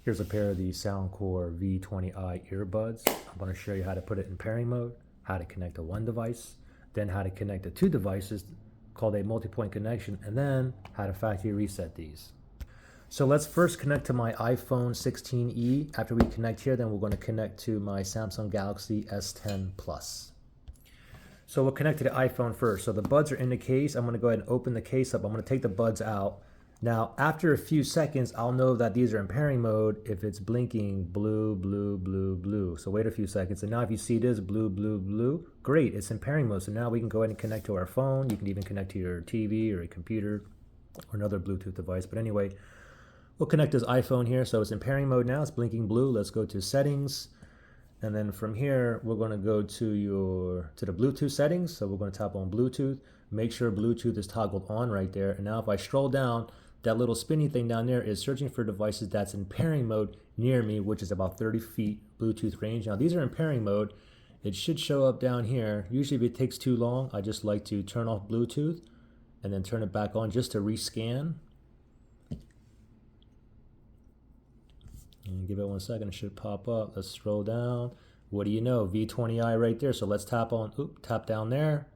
Here's a pair of the Soundcore V20i earbuds. I'm going to show you how to put it in pairing mode, how to connect to one device, then how to connect to two devices called a multi-point connection, and then how to factory reset these. So let's first connect to my iPhone 16e. After we connect here, then we're going to connect to my Samsung Galaxy S10 Plus. So we'll connect to the iPhone first. So the buds are in the case. I'm going to go ahead and open the case up. I'm going to take the buds out. Now, after a few seconds, I'll know that these are in pairing mode if it's blinking blue, blue, blue, blue. So wait a few seconds. And now if you see this blue, blue, blue, great, it's in pairing mode. So now we can go ahead and connect to our phone. You can even connect to your TV or a computer or another Bluetooth device. But anyway, we'll connect this iPhone here. So it's in pairing mode now. It's blinking blue. Let's go to settings. And then from here, we're going to go to the Bluetooth settings. So we're going to tap on Bluetooth. Make sure Bluetooth is toggled on right there. And now if I scroll down, that little spinny thing down there is searching for devices that's in pairing mode near me, which is about 30 feet Bluetooth range. Now these are in pairing mode. It should show up down here. Usually if it takes too long, I just like to turn off Bluetooth and then turn it back on just to rescan. And give it 1 second, it should pop up. Let's scroll down. What do you know? V20i right there. So let's tap down there.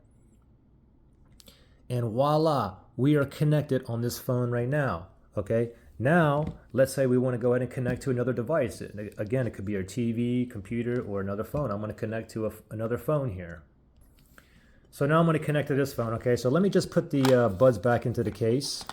And voila, we are connected on this phone right now. Okay, now let's say we want to go ahead and connect to another device. Again, it could be our TV, computer, or another phone. I'm going to connect to another phone here. So now I'm going to connect to this phone. Okay, so let me just put the buds back into the case.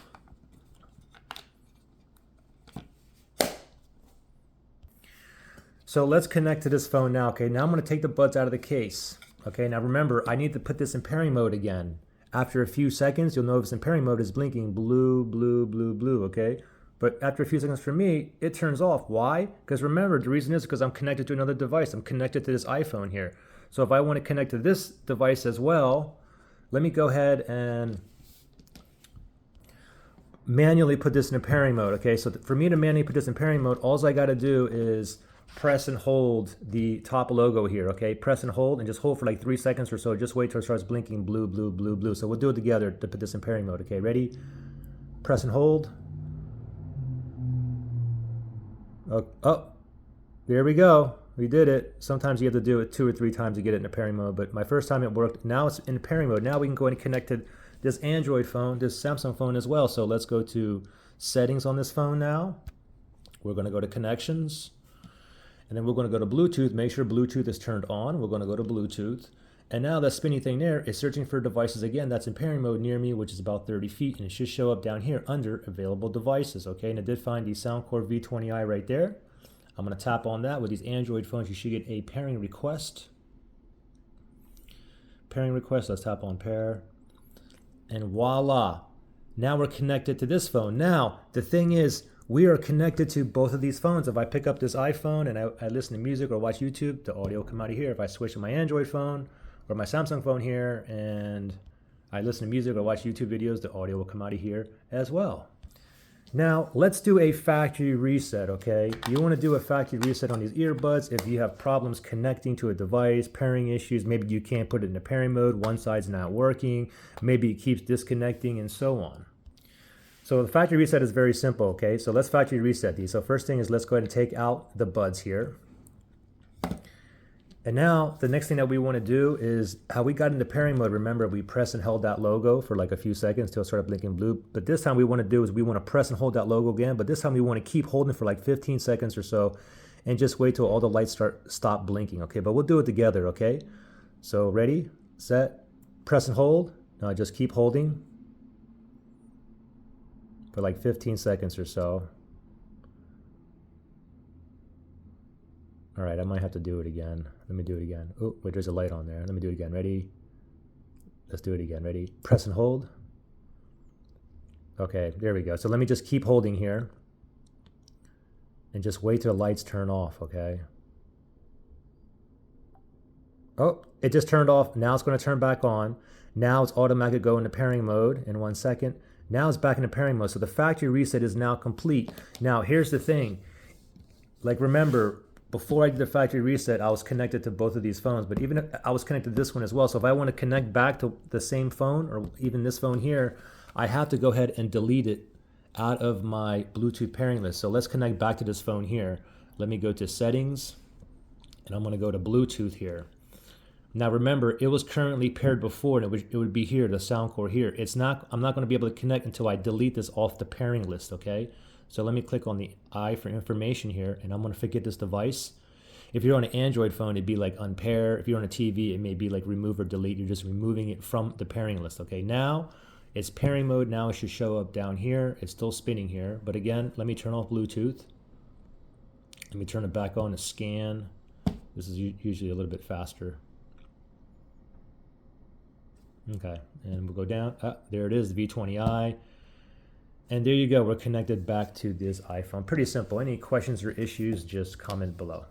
So let's connect to this phone now. Okay, now I'm going to take the buds out of the case. Okay, now remember, I need to put this in pairing mode again. After a few seconds, you'll know if it's in pairing mode, it's blinking blue, blue, blue, blue, okay? But after a few seconds for me, it turns off. Why? Because remember, the reason is because I'm connected to another device. I'm connected to this iPhone here. So if I want to connect to this device as well, let me go ahead and manually put this in a pairing mode, okay? So for me to manually put this in pairing mode, all I got to do is press and hold the top logo here, okay? Press and hold, and just hold for like 3 seconds or so. Just wait till it starts blinking blue, blue, blue, blue. So we'll do it together to put this in pairing mode, okay? Ready? Press and hold. Oh, there we go. We did it. Sometimes you have to do it 2 or 3 times to get it in a pairing mode, but my first time it worked. Now it's in pairing mode. Now we can go ahead and connect to this Android phone, this Samsung phone as well. So let's go to settings on this phone now. We're going to go to connections. And then we're going to go to Bluetooth, make sure Bluetooth is turned on. We're going to go to Bluetooth. And now that spinny thing there is searching for devices again that's in pairing mode near me, which is about 30 feet. And it should show up down here under available devices, okay? And I did find the Soundcore V20i right there. I'm going to tap on that. With these Android phones, you should get a pairing request. Pairing request, let's tap on pair. And voila, now we're connected to this phone. Now, the thing is, we are connected to both of these phones. If I pick up this iPhone and I listen to music or watch YouTube, the audio will come out of here. If I switch to my Android phone or my Samsung phone here and I listen to music or watch YouTube videos, the audio will come out of here as well. Now, let's do a factory reset, okay? You want to do a factory reset on these earbuds if you have problems connecting to a device, pairing issues, maybe you can't put it in a pairing mode, one side's not working, maybe it keeps disconnecting and so on. So the factory reset is very simple, okay? So let's factory reset these. So first thing is let's go ahead and take out the buds here. And now the next thing that we want to do is how we got into pairing mode. Remember, we press and held that logo for like a few seconds till it started blinking blue. But this time we want to do is we want to press and hold that logo again. But this time we want to keep holding for like 15 seconds or so and just wait till all the lights stop blinking, okay? But we'll do it together, okay? So ready, set, press and hold. Now just keep holding for like 15 seconds or so. All right, I might have to do it again. Let me do it again. Oh, wait, there's a light on there. Let me do it again. Ready? Let's do it again. Ready? Press and hold. Okay, there we go. So let me just keep holding here and just wait till the lights turn off, okay? Oh, it just turned off. Now it's going to turn back on. Now it's automatically go into pairing mode in 1 second. Now it's back into pairing mode. So the factory reset is now complete. Now here's the thing. Like remember, before I did the factory reset, I was connected to both of these phones, but even if I was connected to this one as well. So if I want to connect back to the same phone or even this phone here, I have to go ahead and delete it out of my Bluetooth pairing list. So let's connect back to this phone here. Let me go to settings, and I'm gonna go to Bluetooth here. Now remember, it was currently paired before, and it would be here, the Soundcore here. I'm not gonna be able to connect until I delete this off the pairing list, okay? So let me click on the I for information here, and I'm gonna forget this device. If you're on an Android phone, it'd be like unpair. If you're on a TV, it may be like remove or delete. You're just removing it from the pairing list, okay? Now, it's pairing mode. Now it should show up down here. It's still spinning here. But again, let me turn off Bluetooth. Let me turn it back on to scan. This is usually a little bit faster. Okay, and we'll go down. There it is, the V20i. And there you go. We're connected back to this iPhone. Pretty simple. Any questions or issues, just comment below.